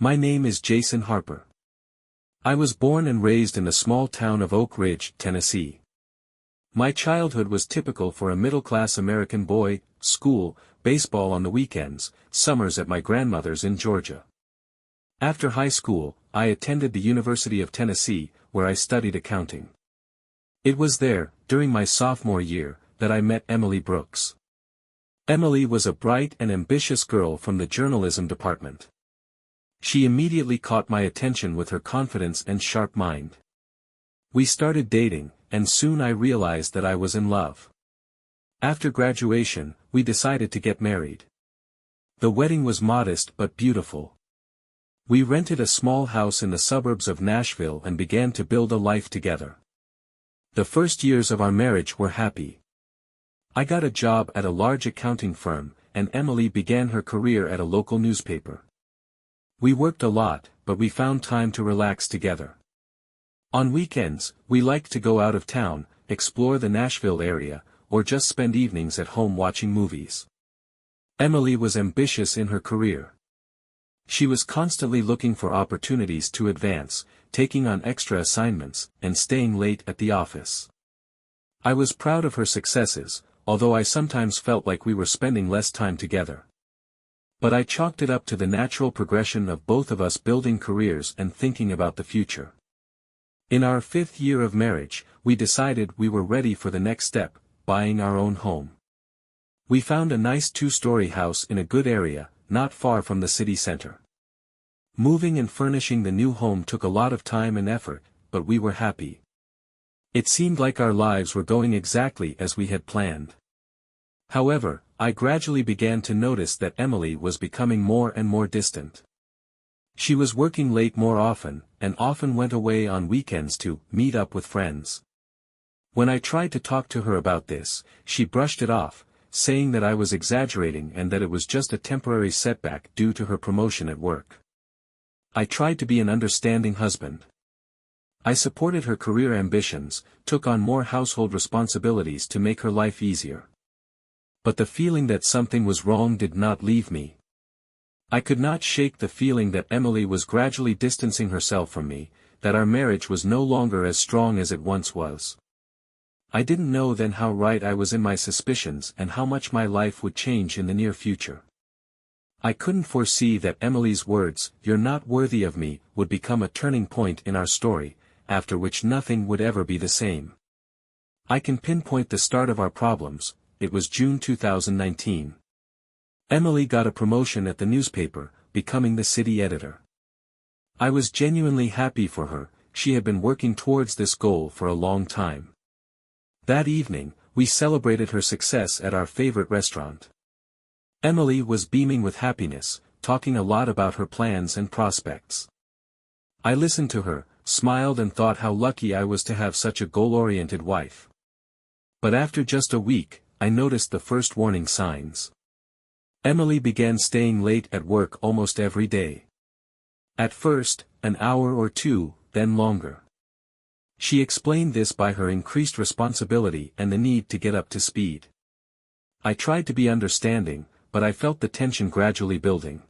My name is Jason Harper. I was born and raised in the small town of Oak Ridge, Tennessee. My childhood was typical for a middle-class American boy: school, baseball on the weekends, summers at my grandmother's in Georgia. After high school, I attended the University of Tennessee, where I studied accounting. It was there, during my sophomore year, that I met Emily Brooks. Emily was a bright and ambitious girl from the journalism department. She immediately caught my attention with her confidence and sharp mind. We started dating, and soon I realized that I was in love. After graduation, we decided to get married. The wedding was modest but beautiful. We rented a small house in the suburbs of Nashville and began to build a life together. The first years of our marriage were happy. I got a job at a large accounting firm, and Emily began her career at a local newspaper. We worked a lot, but we found time to relax together. On weekends, we liked to go out of town, explore the Nashville area, or just spend evenings at home watching movies. Emily was ambitious in her career. She was constantly looking for opportunities to advance, taking on extra assignments, and staying late at the office. I was proud of her successes, although I sometimes felt like we were spending less time together. But I chalked it up to the natural progression of both of us building careers and thinking about the future. In our 5th year of marriage, we decided we were ready for the next step: buying our own home. We found a nice 2-story house in a good area, not far from the city center. Moving and furnishing the new home took a lot of time and effort, but we were happy. It seemed like our lives were going exactly as we had planned. However, I gradually began to notice that Emily was becoming more and more distant. She was working late more often, and often went away on weekends to meet up with friends. When I tried to talk to her about this, she brushed it off, saying that I was exaggerating and that it was just a temporary setback due to her promotion at work. I tried to be an understanding husband. I supported her career ambitions, took on more household responsibilities to make her life easier. But the feeling that something was wrong did not leave me. I could not shake the feeling that Emily was gradually distancing herself from me, that our marriage was no longer as strong as it once was. I didn't know then how right I was in my suspicions and how much my life would change in the near future. I couldn't foresee that Emily's words, "You're not worthy of me," would become a turning point in our story, after which nothing would ever be the same. I can pinpoint the start of our problems. It was June 2019. Emily got a promotion at the newspaper, becoming the city editor. I was genuinely happy for her. She had been working towards this goal for a long time. That evening, we celebrated her success at our favorite restaurant. Emily was beaming with happiness, talking a lot about her plans and prospects. I listened to her, smiled and thought how lucky I was to have such a goal-oriented wife. But after just a week, I noticed the first warning signs. Emily began staying late at work almost every day. At first, an hour or two, then longer. She explained this by her increased responsibility and the need to get up to speed. I tried to be understanding, but I felt the tension gradually building.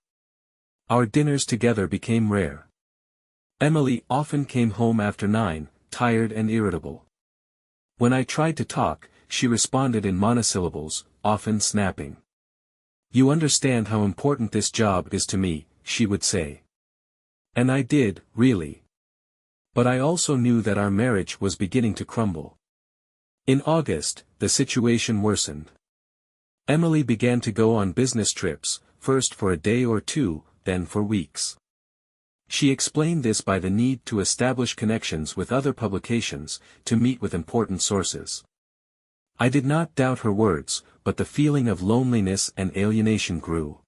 Our dinners together became rare. Emily often came home after 9, tired and irritable. When I tried to talk, she responded in monosyllables, often snapping. "You understand how important this job is to me," she would say. And I did, really. But I also knew that our marriage was beginning to crumble. In August, the situation worsened. Emily began to go on business trips, first for a day or two, then for weeks. She explained this by the need to establish connections with other publications, to meet with important sources. I did not doubt her words, but the feeling of loneliness and alienation grew.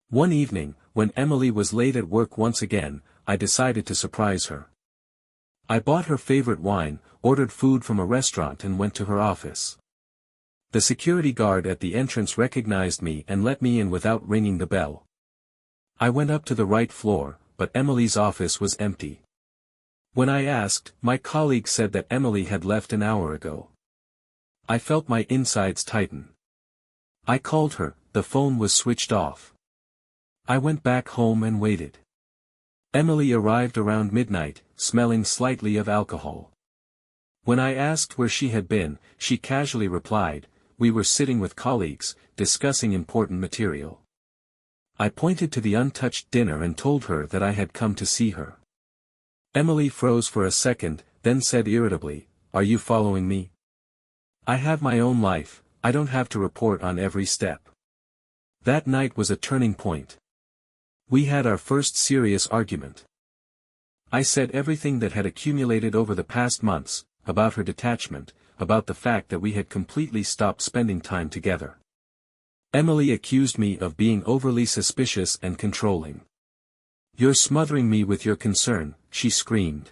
One evening, when Emily was late at work once again, I decided to surprise her. I bought her favorite wine, ordered food from a restaurant and went to her office. The security guard at the entrance recognized me and let me in without ringing the bell. I went up to the right floor, but Emily's office was empty. When I asked, my colleague said that Emily had left an hour ago. I felt my insides tighten. I called her, the phone was switched off. I went back home and waited. Emily arrived around midnight, smelling slightly of alcohol. When I asked where she had been, she casually replied, "We were sitting with colleagues, discussing important material." I pointed to the untouched dinner and told her that I had come to see her. Emily froze for a second, then said irritably, "Are you following me? I have my own life, I don't have to report on every step." That night was a turning point. We had our first serious argument. I said everything that had accumulated over the past months, about her detachment, about the fact that we had completely stopped spending time together. Emily accused me of being overly suspicious and controlling. "You're smothering me with your concern," she screamed.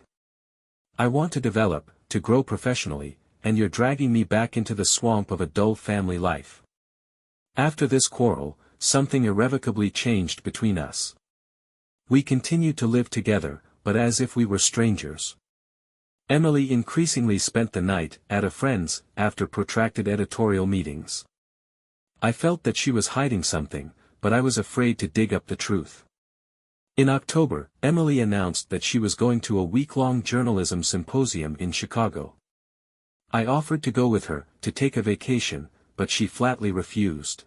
"I want to develop, to grow professionally, and you're dragging me back into the swamp of a dull family life." After this quarrel, something irrevocably changed between us. We continued to live together, but as if we were strangers. Emily increasingly spent the night at a friend's after protracted editorial meetings. I felt that she was hiding something, but I was afraid to dig up the truth. In October, Emily announced that she was going to a week-long journalism symposium in Chicago. I offered to go with her, to take a vacation, but she flatly refused.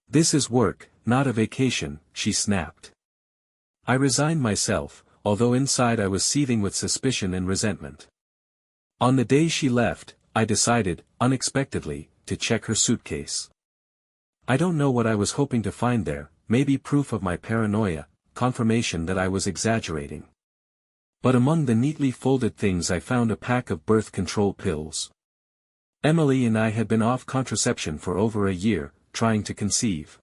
"This is work, not a vacation," she snapped. I resigned myself, although inside I was seething with suspicion and resentment. On the day she left, I decided, unexpectedly, to check her suitcase. I don't know what I was hoping to find there, maybe proof of my paranoia, confirmation that I was exaggerating. But among the neatly folded things I found a pack of birth control pills. Emily and I had been off contraception for over a year, trying to conceive.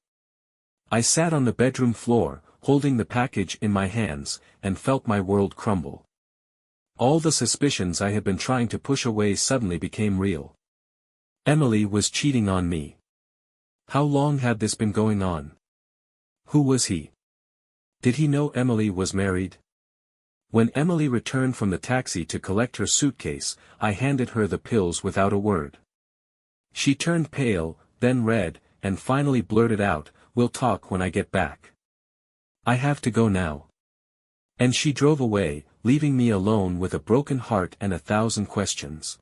I sat on the bedroom floor, holding the package in my hands, and felt my world crumble. All the suspicions I had been trying to push away suddenly became real. Emily was cheating on me. How long had this been going on? Who was he? Did he know Emily was married? When Emily returned from the taxi to collect her suitcase, I handed her the pills without a word. She turned pale, then red, and finally blurted out, "We'll talk when I get back. I have to go now." And she drove away, leaving me alone with a broken heart and 1,000 questions.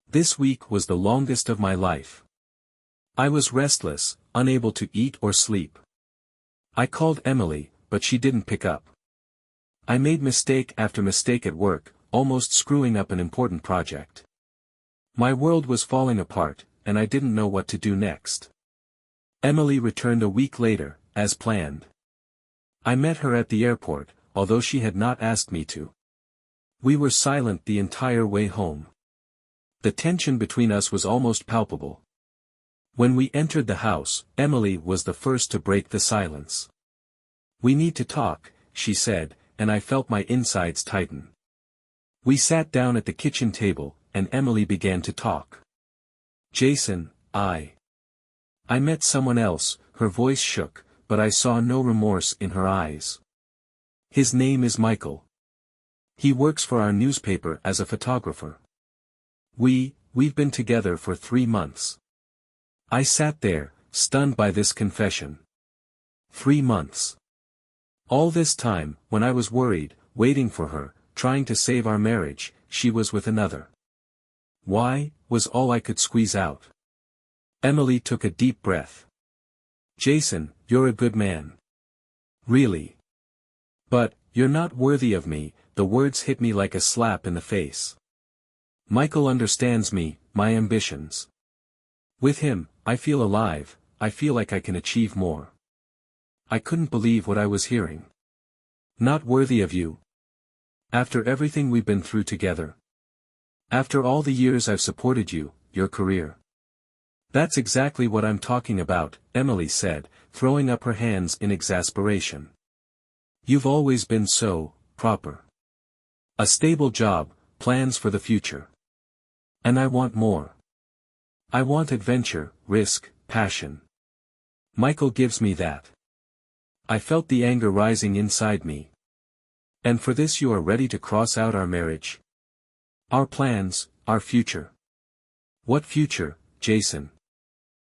This week was the longest of my life. I was restless, unable to eat or sleep. I called Emily, but she didn't pick up. I made mistake after mistake at work, almost screwing up an important project. My world was falling apart, and I didn't know what to do next. Emily returned a week later, as planned. I met her at the airport, although she had not asked me to. We were silent the entire way home. The tension between us was almost palpable. When we entered the house, Emily was the first to break the silence. "We need to talk," she said, and I felt my insides tighten. We sat down at the kitchen table, and Emily began to talk. "Jason, I met someone else," her voice shook, but I saw no remorse in her eyes. "His name is Michael. He works for our newspaper as a photographer. We've been together for 3 months." I sat there, stunned by this confession. 3 months. All this time, when I was worried, waiting for her, trying to save our marriage, she was with another. "Why?" was all I could squeeze out. Emily took a deep breath. "Jason, you're a good man. Really. But, you're not worthy of me," the words hit me like a slap in the face. "Michael understands me, my ambitions. With him, I feel alive, I feel like I can achieve more." I couldn't believe what I was hearing. "Not worthy of you? After everything we've been through together? After all the years I've supported you, your career?" "That's exactly what I'm talking about," Emily said, throwing up her hands in exasperation. "You've always been so proper. A stable job, plans for the future. And I want more. I want adventure, risk, passion. Michael gives me that." I felt the anger rising inside me. "And for this you are ready to cross out our marriage? Our plans, our future?" "What future, Jason?"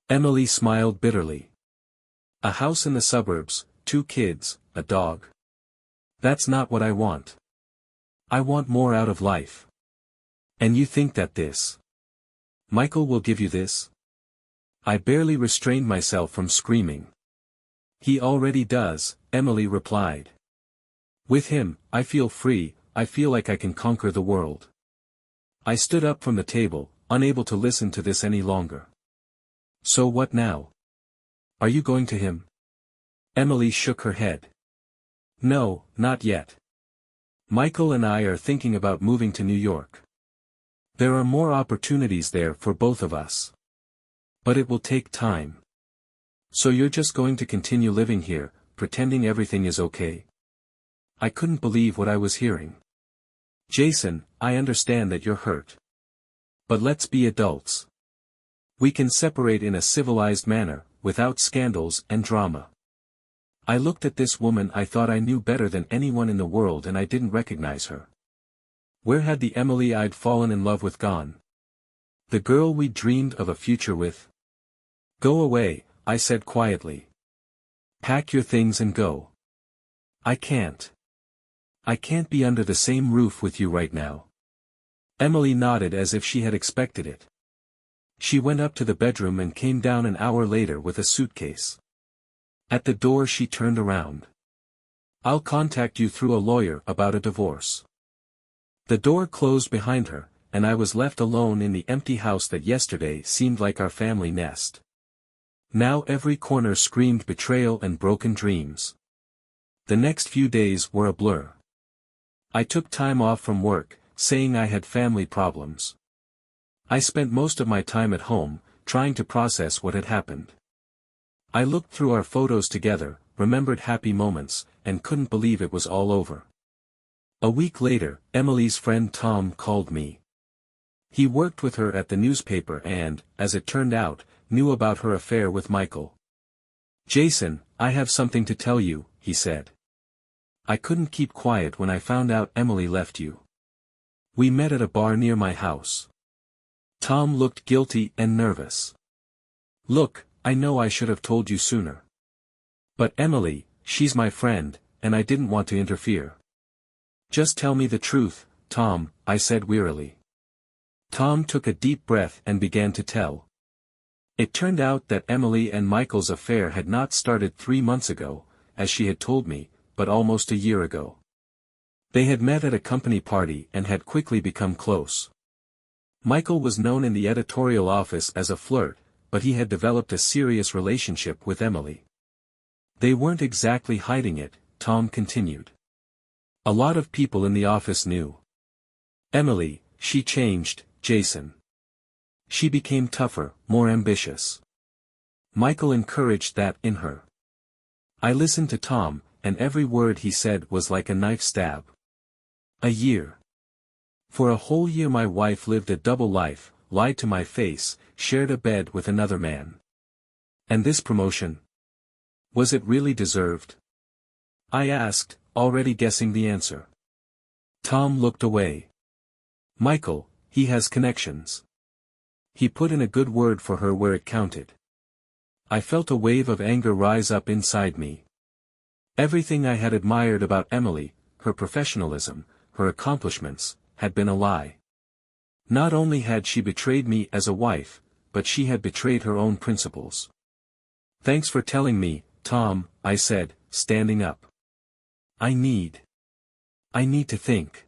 Emily smiled bitterly. "A house in the suburbs, 2 kids, a dog. That's not what I want. I want more out of life. And you think that this Michael will give you this? I barely restrained myself from screaming. He already does, Emily replied. With him, I feel free, I feel like I can conquer the world. I stood up from the table, unable to listen to this any longer. So what now? Are you going to him? Emily shook her head. No, not yet. Michael and I are thinking about moving to New York. There are more opportunities there for both of us. But it will take time. So you're just going to continue living here, pretending everything is okay? I couldn't believe what I was hearing. Jason, I understand that you're hurt. But let's be adults. We can separate in a civilized manner, without scandals and drama. I looked at this woman I thought I knew better than anyone in the world, and I didn't recognize her. Where had the Emily I'd fallen in love with gone? The girl we dreamed of a future with? Go away, I said quietly. Pack your things and go. I can't. I can't be under the same roof with you right now. Emily nodded as if she had expected it. She went up to the bedroom and came down an hour later with a suitcase. At the door she turned around. I'll contact you through a lawyer about a divorce. The door closed behind her, and I was left alone in the empty house that yesterday seemed like our family nest. Now every corner screamed betrayal and broken dreams. The next few days were a blur. I took time off from work, saying I had family problems. I spent most of my time at home, trying to process what had happened. I looked through our photos together, remembered happy moments, and couldn't believe it was all over. A week later, Emily's friend Tom called me. He worked with her at the newspaper and, as it turned out, knew about her affair with Michael. Jason, I have something to tell you, he said. I couldn't keep quiet when I found out Emily left you. We met at a bar near my house. Tom looked guilty and nervous. Look, I know I should have told you sooner. But Emily, she's my friend, and I didn't want to interfere. Just tell me the truth, Tom, I said wearily. Tom took a deep breath and began to tell. It turned out that Emily and Michael's affair had not started 3 months ago, as she had told me, but almost a year ago. They had met at a company party and had quickly become close. Michael was known in the editorial office as a flirt, but he had developed a serious relationship with Emily. They weren't exactly hiding it, Tom continued. A lot of people in the office knew. Emily, she changed, Jason. She became tougher, more ambitious. Michael encouraged that in her. I listened to Tom, and every word he said was like a knife stab. A year. For a whole year my wife lived a double life, lied to my face, shared a bed with another man. And this promotion? Was it really deserved? I asked, already guessing the answer. Tom looked away. Michael, he has connections. He put in a good word for her where it counted. I felt a wave of anger rise up inside me. Everything I had admired about Emily, her professionalism, her accomplishments, had been a lie. Not only had she betrayed me as a wife, but she had betrayed her own principles. Thanks for telling me, Tom, I said, standing up. I need to think.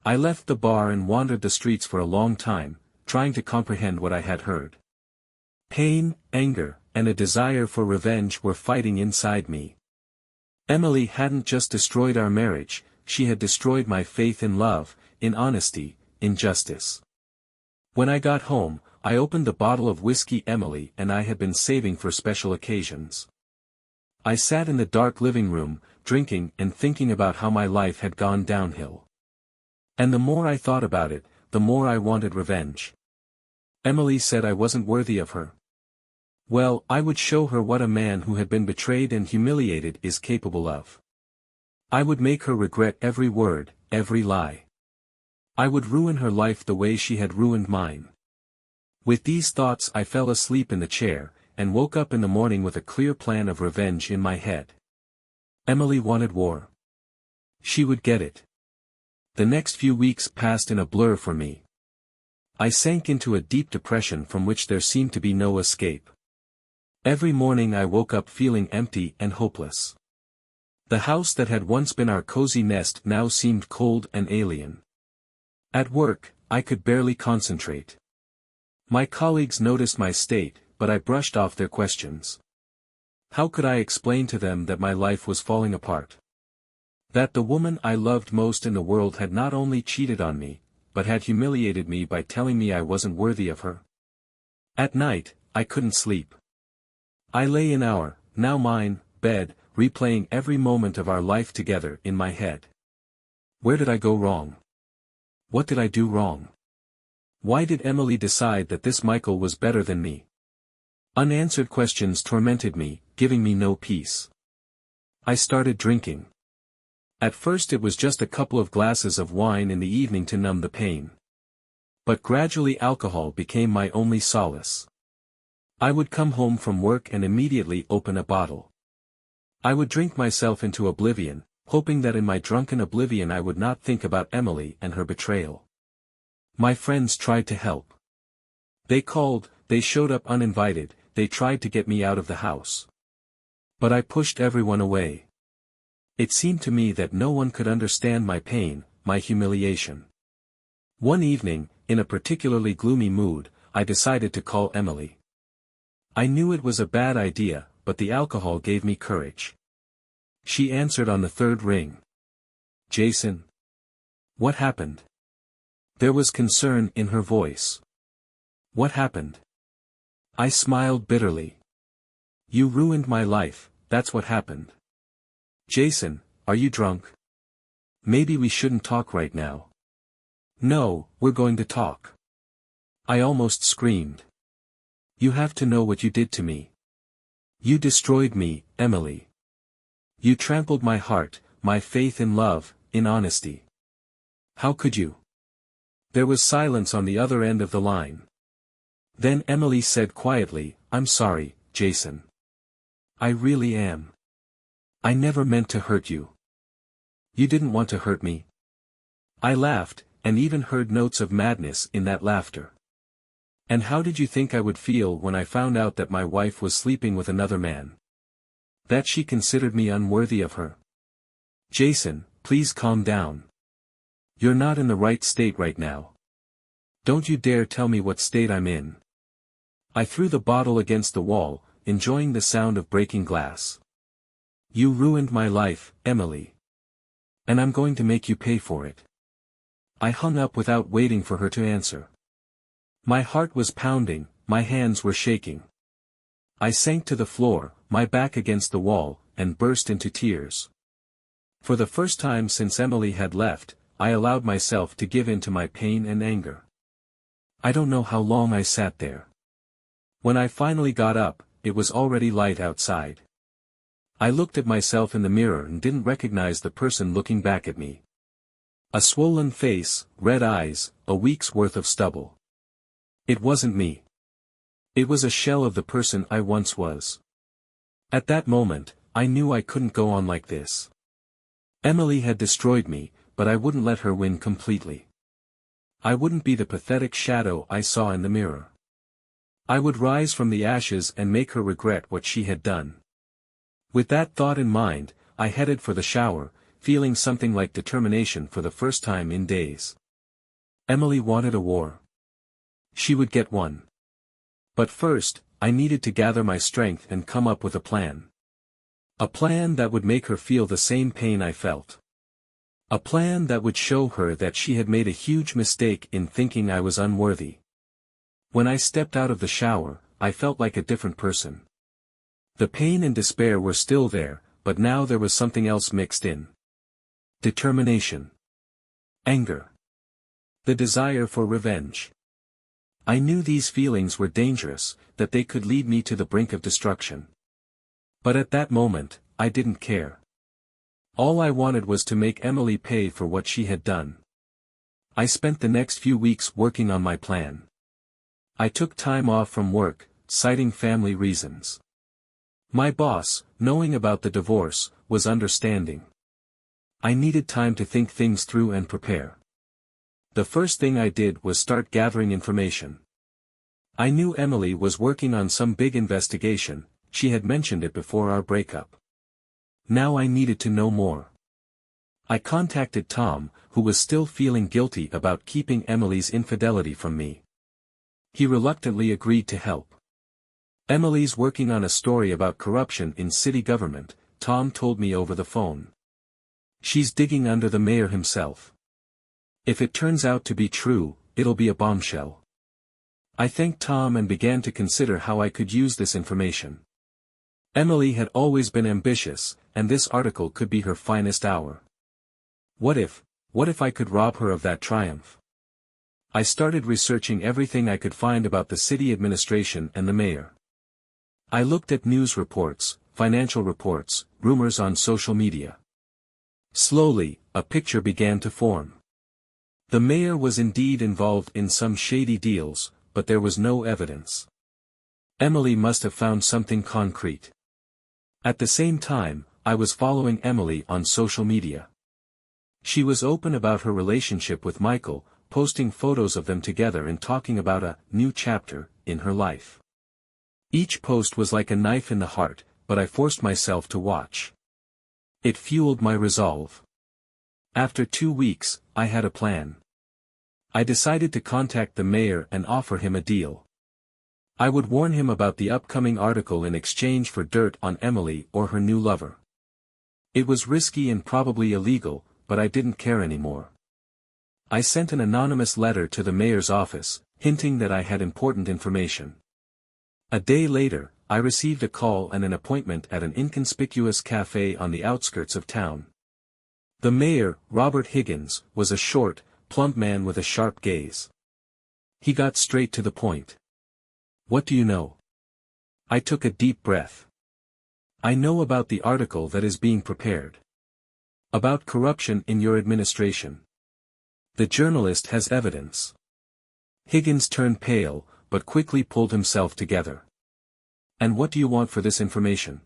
I left the bar and wandered the streets for a long time, trying to comprehend what I had heard. Pain, anger, and a desire for revenge were fighting inside me. Emily hadn't just destroyed our marriage, she had destroyed my faith in love, in honesty, in justice. When I got home, I opened the bottle of whiskey Emily and I had been saving for special occasions. I sat in the dark living room, drinking and thinking about how my life had gone downhill. And the more I thought about it, the more I wanted revenge. Emily said I wasn't worthy of her. Well, I would show her what a man who had been betrayed and humiliated is capable of. I would make her regret every word, every lie. I would ruin her life the way she had ruined mine. With these thoughts I fell asleep in the chair, and woke up in the morning with a clear plan of revenge in my head. Emily wanted war. She would get it. The next few weeks passed in a blur for me. I sank into a deep depression from which there seemed to be no escape. Every morning I woke up feeling empty and hopeless. The house that had once been our cozy nest now seemed cold and alien. At work, I could barely concentrate. My colleagues noticed my state, but I brushed off their questions. How could I explain to them that my life was falling apart? That the woman I loved most in the world had not only cheated on me, but had humiliated me by telling me I wasn't worthy of her? At night, I couldn't sleep. I lay in our, now mine, bed, replaying every moment of our life together in my head. Where did I go wrong? What did I do wrong? Why did Emily decide that this Michael was better than me? Unanswered questions tormented me, giving me no peace. I started drinking. At first it was just a couple of glasses of wine in the evening to numb the pain. But gradually alcohol became my only solace. I would come home from work and immediately open a bottle. I would drink myself into oblivion, hoping that in my drunken oblivion I would not think about Emily and her betrayal. My friends tried to help. They called, they showed up uninvited, they tried to get me out of the house. But I pushed everyone away. It seemed to me that no one could understand my pain, my humiliation. One evening, in a particularly gloomy mood, I decided to call Emily. I knew it was a bad idea, but the alcohol gave me courage. She answered on the third ring. Jason. What happened? There was concern in her voice. What happened? I smiled bitterly. You ruined my life, that's what happened. Jason, are you drunk? Maybe we shouldn't talk right now. No, we're going to talk. I almost screamed. You have to know what you did to me. You destroyed me, Emily. You trampled my heart, my faith in love, in honesty. How could you? There was silence on the other end of the line. Then Emily said quietly, I'm sorry, Jason. I really am. I never meant to hurt you. You didn't want to hurt me. I laughed, and even heard notes of madness in that laughter. And how did you think I would feel when I found out that my wife was sleeping with another man? That she considered me unworthy of her? Jason, please calm down. You're not in the right state right now. Don't you dare tell me what state I'm in. I threw the bottle against the wall, enjoying the sound of breaking glass. You ruined my life, Emily. And I'm going to make you pay for it. I hung up without waiting for her to answer. My heart was pounding, my hands were shaking. I sank to the floor, my back against the wall, and burst into tears. For the first time since Emily had left, I allowed myself to give in to my pain and anger. I don't know how long I sat there. When I finally got up, it was already light outside. I looked at myself in the mirror and didn't recognize the person looking back at me. A swollen face, red eyes, a week's worth of stubble. It wasn't me. It was a shell of the person I once was. At that moment, I knew I couldn't go on like this. Emily had destroyed me, but I wouldn't let her win completely. I wouldn't be the pathetic shadow I saw in the mirror. I would rise from the ashes and make her regret what she had done. With that thought in mind, I headed for the shower, feeling something like determination for the first time in days. Emily wanted a war. She would get one. But first, I needed to gather my strength and come up with a plan. A plan that would make her feel the same pain I felt. A plan that would show her that she had made a huge mistake in thinking I was unworthy. When I stepped out of the shower, I felt like a different person. The pain and despair were still there, but now there was something else mixed in. Determination. Anger. The desire for revenge. I knew these feelings were dangerous, that they could lead me to the brink of destruction. But at that moment, I didn't care. All I wanted was to make Emily pay for what she had done. I spent the next few weeks working on my plan. I took time off from work, citing family reasons. My boss, knowing about the divorce, was understanding. I needed time to think things through and prepare. The first thing I did was start gathering information. I knew Emily was working on some big investigation, she had mentioned it before our breakup. Now I needed to know more. I contacted Tom, who was still feeling guilty about keeping Emily's infidelity from me. He reluctantly agreed to help. Emily's working on a story about corruption in city government, Tom told me over the phone. She's digging under the mayor himself. If it turns out to be true, it'll be a bombshell. I thanked Tom and began to consider how I could use this information. Emily had always been ambitious, and this article could be her finest hour. What if I could rob her of that triumph? I started researching everything I could find about the city administration and the mayor. I looked at news reports, financial reports, rumors on social media. Slowly, a picture began to form. The mayor was indeed involved in some shady deals, but there was no evidence. Emily must have found something concrete. At the same time, I was following Emily on social media. She was open about her relationship with Michael, posting photos of them together and talking about a new chapter in her life. Each post was like a knife in the heart, but I forced myself to watch. It fueled my resolve. After 2 weeks, I had a plan. I decided to contact the mayor and offer him a deal. I would warn him about the upcoming article in exchange for dirt on Emily or her new lover. It was risky and probably illegal, but I didn't care anymore. I sent an anonymous letter to the mayor's office, hinting that I had important information. A day later, I received a call and an appointment at an inconspicuous cafe on the outskirts of town. The mayor, Robert Higgins, was a short, plump man with a sharp gaze. He got straight to the point. "What do you know?" I took a deep breath. "I know about the article that is being prepared. About corruption in your administration. The journalist has evidence." Higgins turned pale, but quickly pulled himself together. "And what do you want for this information?"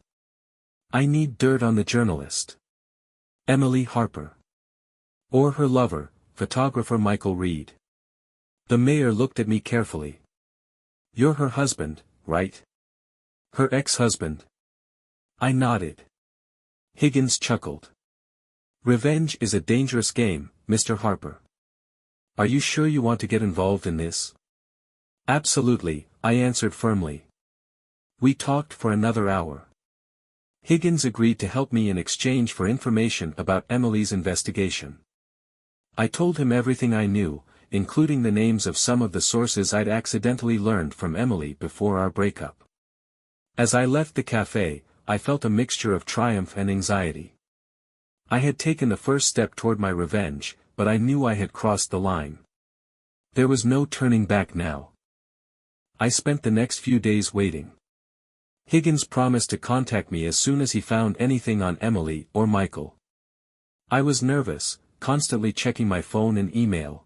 "I need dirt on the journalist. Emily Harper. Or her lover, photographer Michael Reed." The mayor looked at me carefully. "You're her husband, right?" "Her ex-husband." I nodded. Higgins chuckled. "Revenge is a dangerous game, Mr. Harper. Are you sure you want to get involved in this?" "Absolutely," I answered firmly. We talked for another hour. Higgins agreed to help me in exchange for information about Emily's investigation. I told him everything I knew, including the names of some of the sources I'd accidentally learned from Emily before our breakup. As I left the cafe, I felt a mixture of triumph and anxiety. I had taken the first step toward my revenge, but I knew I had crossed the line. There was no turning back now. I spent the next few days waiting. Higgins promised to contact me as soon as he found anything on Emily or Michael. I was nervous, constantly checking my phone and email.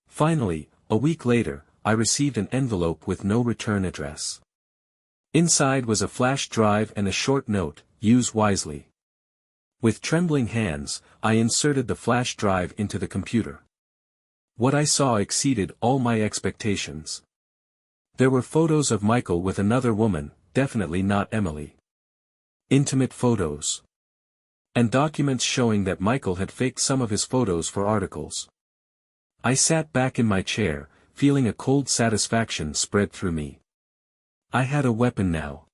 Finally, a week later, I received an envelope with no return address. Inside was a flash drive and a short note, "Use wisely." With trembling hands, I inserted the flash drive into the computer. What I saw exceeded all my expectations. There were photos of Michael with another woman, definitely not Emily. Intimate photos. And documents showing that Michael had faked some of his photos for articles. I sat back in my chair, feeling a cold satisfaction spread through me. I had a weapon now.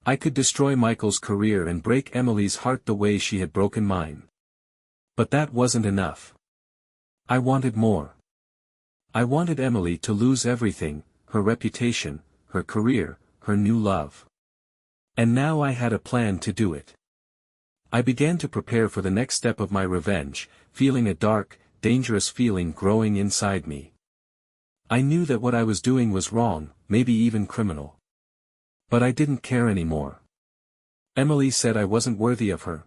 I could destroy Michael's career and break Emily's heart the way she had broken mine. But that wasn't enough. I wanted more. I wanted Emily to lose everything, her reputation, her career, her new love. And now I had a plan to do it. I began to prepare for the next step of my revenge, feeling a dark, dangerous feeling growing inside me. I knew that what I was doing was wrong, maybe even criminal. But I didn't care anymore. Emily said I wasn't worthy of her.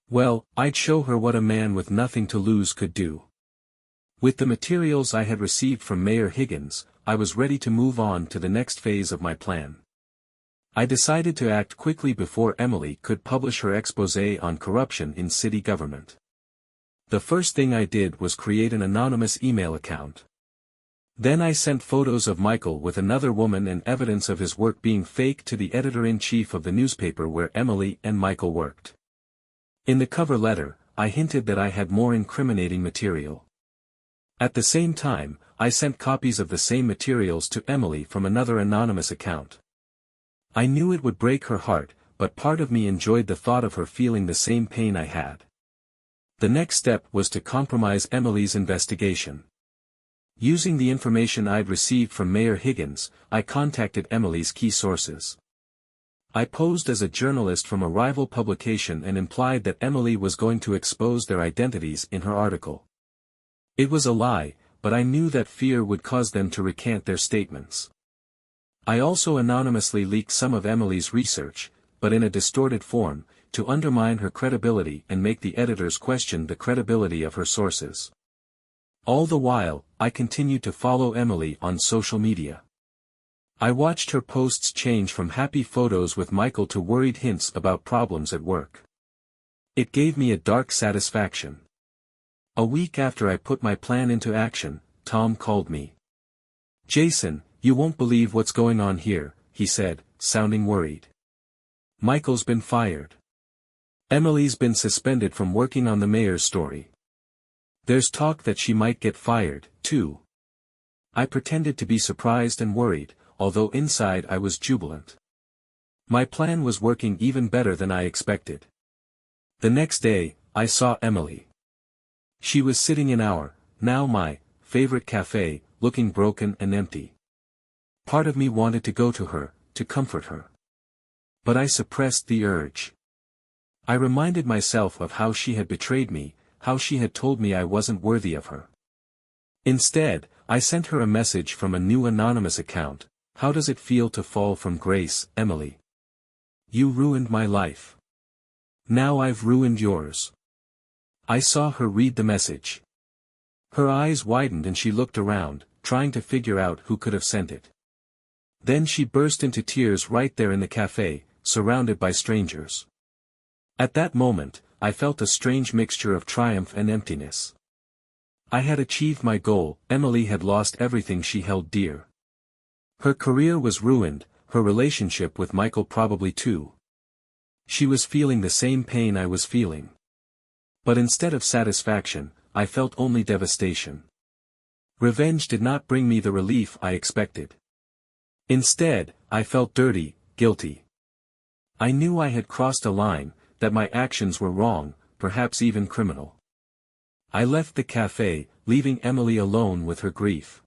Well, I'd show her what a man with nothing to lose could do. With the materials I had received from Mayor Higgins, I was ready to move on to the next phase of my plan. I decided to act quickly before Emily could publish her exposé on corruption in city government. The first thing I did was create an anonymous email account. Then I sent photos of Michael with another woman and evidence of his work being fake to the editor-in-chief of the newspaper where Emily and Michael worked. In the cover letter, I hinted that I had more incriminating material. At the same time, I sent copies of the same materials to Emily from another anonymous account. I knew it would break her heart, but part of me enjoyed the thought of her feeling the same pain I had. The next step was to compromise Emily's investigation. Using the information I'd received from Mayor Higgins, I contacted Emily's key sources. I posed as a journalist from a rival publication and implied that Emily was going to expose their identities in her article. It was a lie, but I knew that fear would cause them to recant their statements. I also anonymously leaked some of Emily's research, but in a distorted form, to undermine her credibility and make the editors question the credibility of her sources. All the while, I continued to follow Emily on social media. I watched her posts change from happy photos with Michael to worried hints about problems at work. It gave me a dark satisfaction. A week after I put my plan into action, Tom called me. "Jason, you won't believe what's going on here," he said, sounding worried. "Michael's been fired. Emily's been suspended from working on the mayor's story. There's talk that she might get fired, too." I pretended to be surprised and worried, although inside I was jubilant. My plan was working even better than I expected. The next day, I saw Emily. She was sitting in our, now my, favorite cafe, looking broken and empty. Part of me wanted to go to her, to comfort her. But I suppressed the urge. I reminded myself of how she had betrayed me, how she had told me I wasn't worthy of her. Instead, I sent her a message from a new anonymous account. "How does it feel to fall from grace, Emily? You ruined my life. Now I've ruined yours." I saw her read the message. Her eyes widened and she looked around, trying to figure out who could have sent it. Then she burst into tears right there in the cafe, surrounded by strangers. At that moment, I felt a strange mixture of triumph and emptiness. I had achieved my goal. Emily had lost everything she held dear. Her career was ruined, her relationship with Michael probably too. She was feeling the same pain I was feeling. But instead of satisfaction, I felt only devastation. Revenge did not bring me the relief I expected. Instead, I felt dirty, guilty. I knew I had crossed a line, that my actions were wrong, perhaps even criminal. I left the cafe, leaving Emily alone with her grief.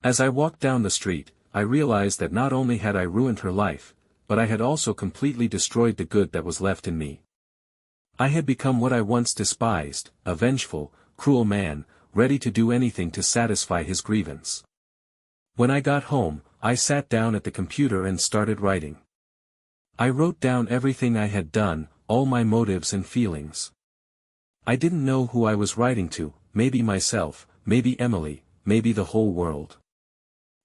As I walked down the street, I realized that not only had I ruined her life, but I had also completely destroyed the good that was left in me. I had become what I once despised, a vengeful, cruel man, ready to do anything to satisfy his grievance. When I got home, I sat down at the computer and started writing. I wrote down everything I had done, all my motives and feelings. I didn't know who I was writing to, maybe myself, maybe Emily, maybe the whole world.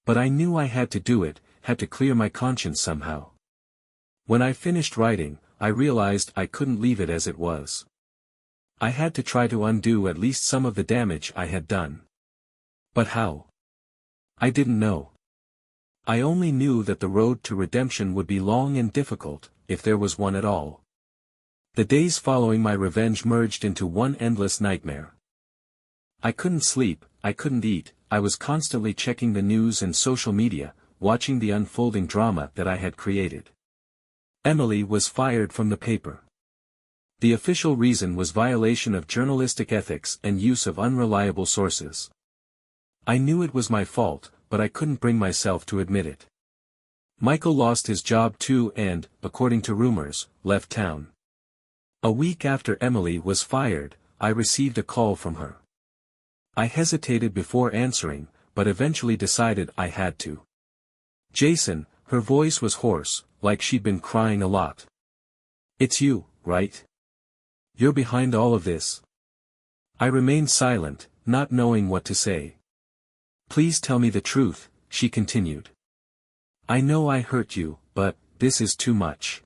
But I knew I had to do it, had to clear my conscience somehow. When I finished writing, I realized I couldn't leave it as it was. I had to try to undo at least some of the damage I had done. But how? I didn't know. I only knew that the road to redemption would be long and difficult, if there was one at all. The days following my revenge merged into one endless nightmare. I couldn't sleep, I couldn't eat, I was constantly checking the news and social media, watching the unfolding drama that I had created. Emily was fired from the paper. The official reason was violation of journalistic ethics and use of unreliable sources. I knew it was my fault, but I couldn't bring myself to admit it. Michael lost his job too and, according to rumors, left town. A week after Emily was fired, I received a call from her. I hesitated before answering, but eventually decided I had to. "Jason," her voice was hoarse, like she'd been crying a lot. "It's you, right? You're behind all of this." I remained silent, not knowing what to say. "Please tell me the truth," she continued. "I know I hurt you, but, this is too much.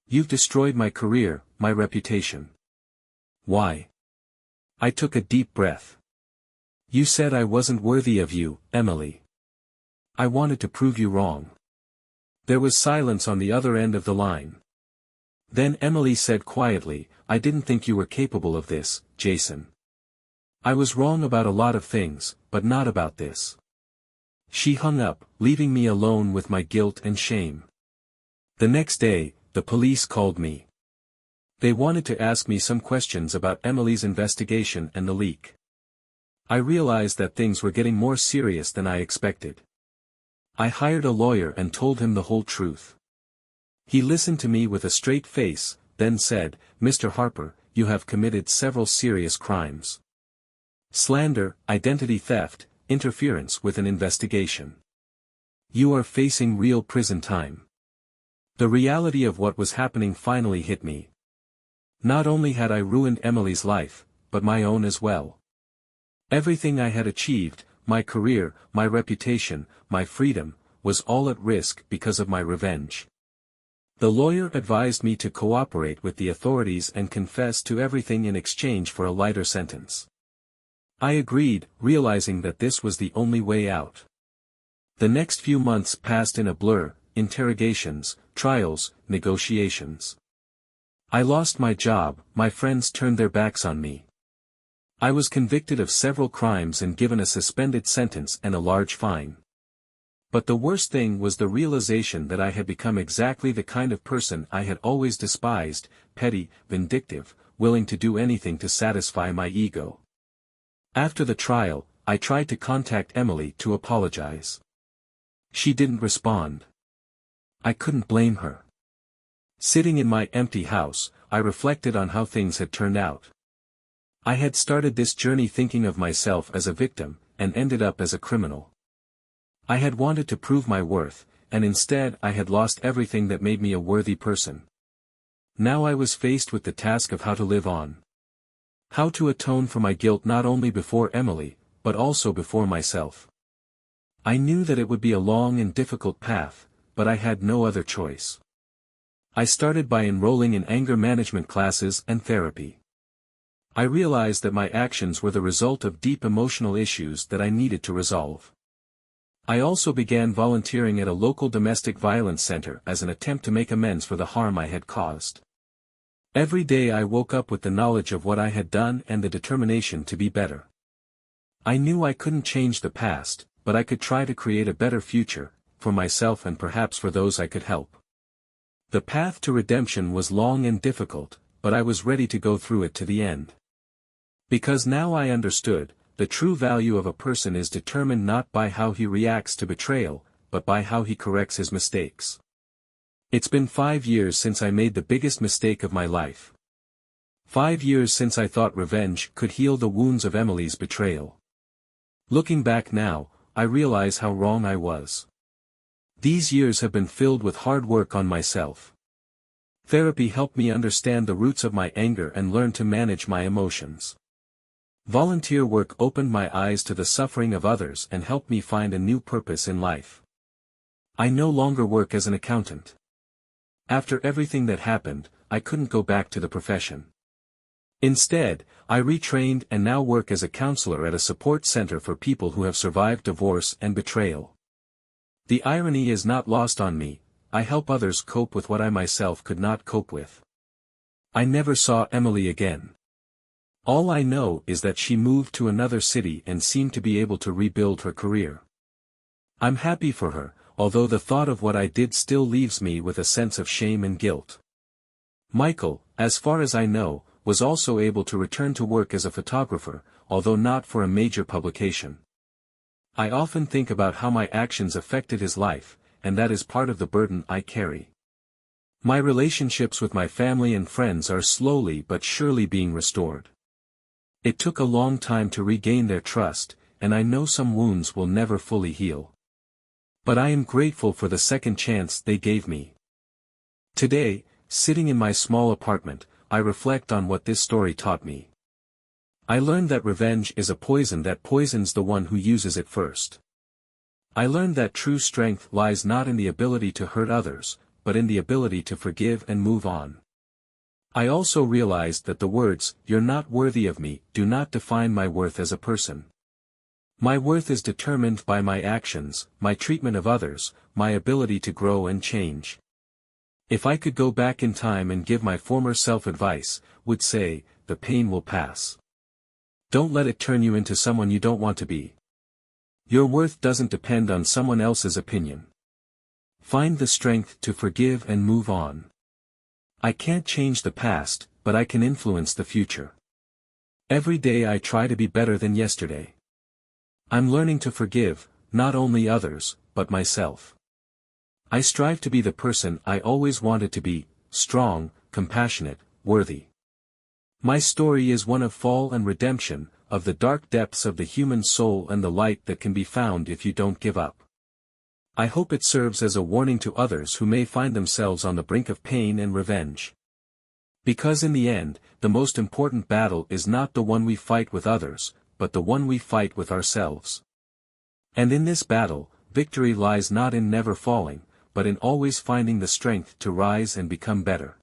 You've destroyed my career, my reputation. Why? I took a deep breath. You said I wasn't worthy of you, Emily. I wanted to prove you wrong. There was silence on the other end of the line. Then Emily said quietly, I didn't think you were capable of this, Jason. I was wrong about a lot of things, but not about this. She hung up, leaving me alone with my guilt and shame. The next day, the police called me. They wanted to ask me some questions about Emily's investigation and the leak. I realized that things were getting more serious than I expected. I hired a lawyer and told him the whole truth. He listened to me with a straight face, then said, Mr. Harper, you have committed several serious crimes. Slander, identity theft, interference with an investigation. You are facing real prison time. The reality of what was happening finally hit me. Not only had I ruined Emily's life, but my own as well. Everything I had achieved, my career, my reputation, my freedom, was all at risk because of my revenge. The lawyer advised me to cooperate with the authorities and confess to everything in exchange for a lighter sentence. I agreed, realizing that this was the only way out. The next few months passed in a blur, interrogations, trials, negotiations. I lost my job, my friends turned their backs on me. I was convicted of several crimes and given a suspended sentence and a large fine. But the worst thing was the realization that I had become exactly the kind of person I had always despised, petty, vindictive, willing to do anything to satisfy my ego. After the trial, I tried to contact Emily to apologize. She didn't respond. I couldn't blame her. Sitting in my empty house, I reflected on how things had turned out. I had started this journey thinking of myself as a victim, and ended up as a criminal. I had wanted to prove my worth, and instead I had lost everything that made me a worthy person. Now I was faced with the task of how to live on. How to atone for my guilt not only before Emily, but also before myself. I knew that it would be a long and difficult path, but I had no other choice. I started by enrolling in anger management classes and therapy. I realized that my actions were the result of deep emotional issues that I needed to resolve. I also began volunteering at a local domestic violence center as an attempt to make amends for the harm I had caused. Every day I woke up with the knowledge of what I had done and the determination to be better. I knew I couldn't change the past, but I could try to create a better future, for myself and perhaps for those I could help. The path to redemption was long and difficult, but I was ready to go through it to the end. Because now I understood, the true value of a person is determined not by how he reacts to betrayal, but by how he corrects his mistakes. It's been 5 years since I made the biggest mistake of my life. 5 years since I thought revenge could heal the wounds of Emily's betrayal. Looking back now, I realize how wrong I was. These years have been filled with hard work on myself. Therapy helped me understand the roots of my anger and learn to manage my emotions. Volunteer work opened my eyes to the suffering of others and helped me find a new purpose in life. I no longer work as an accountant. After everything that happened, I couldn't go back to the profession. Instead, I retrained and now work as a counselor at a support center for people who have survived divorce and betrayal. The irony is not lost on me, I help others cope with what I myself could not cope with. I never saw Emily again. All I know is that she moved to another city and seemed to be able to rebuild her career. I'm happy for her, although the thought of what I did still leaves me with a sense of shame and guilt. Michael, as far as I know, was also able to return to work as a photographer, although not for a major publication. I often think about how my actions affected his life, and that is part of the burden I carry. My relationships with my family and friends are slowly but surely being restored. It took a long time to regain their trust, and I know some wounds will never fully heal. But I am grateful for the second chance they gave me. Today, sitting in my small apartment, I reflect on what this story taught me. I learned that revenge is a poison that poisons the one who uses it first. I learned that true strength lies not in the ability to hurt others, but in the ability to forgive and move on. I also realized that the words, "You're not worthy of me," do not define my worth as a person. My worth is determined by my actions, my treatment of others, my ability to grow and change. If I could go back in time and give my former self advice, would say, the pain will pass. Don't let it turn you into someone you don't want to be. Your worth doesn't depend on someone else's opinion. Find the strength to forgive and move on. I can't change the past, but I can influence the future. Every day I try to be better than yesterday. I'm learning to forgive, not only others, but myself. I strive to be the person I always wanted to be, strong, compassionate, worthy. My story is one of fall and redemption, of the dark depths of the human soul and the light that can be found if you don't give up. I hope it serves as a warning to others who may find themselves on the brink of pain and revenge. Because in the end, the most important battle is not the one we fight with others, but the one we fight with ourselves. And in this battle, victory lies not in never falling, but in always finding the strength to rise and become better.